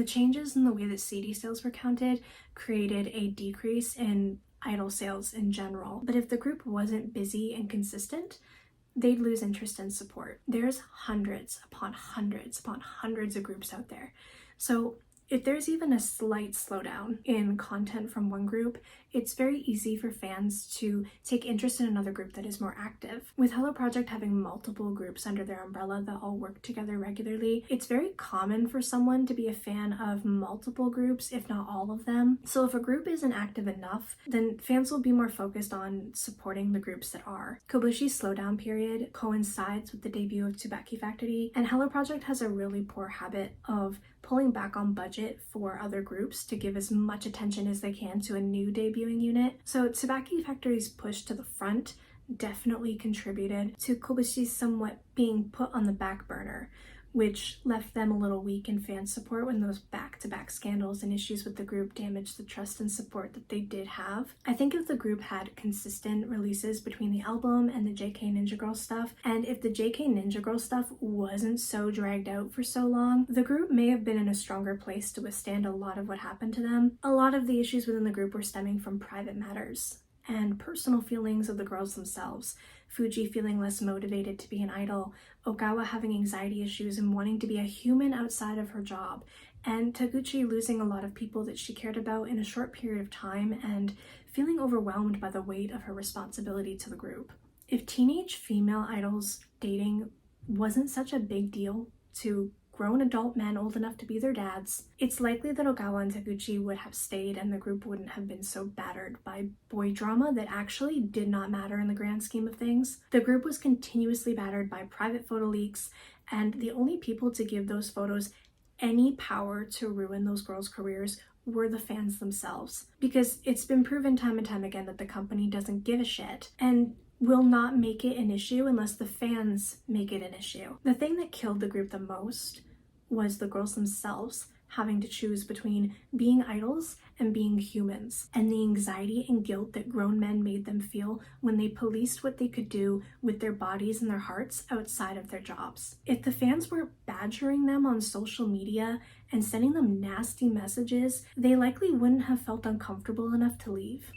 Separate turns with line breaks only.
changes in the way that CD sales were counted created a decrease in idol sales in general. But if the group wasn't busy and consistent, they'd lose interest and support. There's hundreds upon hundreds upon hundreds of groups out there. So if there's even a slight slowdown in content from one group, it's very easy for fans to take interest in another group that is more active. With Hello Project having multiple groups under their umbrella that all work together regularly, it's very common for someone to be a fan of multiple groups, if not all of them. So if a group isn't active enough, then fans will be more focused on supporting the groups that are. Kobushi's slowdown period coincides with the debut of Kobushi Factory, and Hello Project has a really poor habit of pulling back on budget for other groups to give as much attention as they can to a new debuting unit. So Kobushi Factory's push to the front definitely contributed to Kobushi's somewhat being put on the back burner, which left them a little weak in fan support when those back-to-back scandals and issues with the group damaged the trust and support that they did have. I think if the group had consistent releases between the album and the JK Ninja Girl stuff, and if the JK Ninja Girl stuff wasn't so dragged out for so long, the group may have been in a stronger place to withstand a lot of what happened to them. A lot of the issues within the group were stemming from private matters and personal feelings of the girls themselves. Fuji feeling less motivated to be an idol, Ogawa having anxiety issues and wanting to be a human outside of her job, and Taguchi losing a lot of people that she cared about in a short period of time and feeling overwhelmed by the weight of her responsibility to the group. If teenage female idols dating wasn't such a big deal to grown adult men old enough to be their dads, it's likely that Ogawa and Taguchi would have stayed and the group wouldn't have been so battered by boy drama that actually did not matter in the grand scheme of things. The group was continuously battered by private photo leaks, and the only people to give those photos any power to ruin those girls' careers were the fans themselves. Because it's been proven time and time again that the company doesn't give a shit and will not make it an issue unless the fans make it an issue. The thing that killed the group the most was the girls themselves having to choose between being idols and being humans, and the anxiety and guilt that grown men made them feel when they policed what they could do with their bodies and their hearts outside of their jobs. If the fans weren't badgering them on social media and sending them nasty messages, they likely wouldn't have felt uncomfortable enough to leave.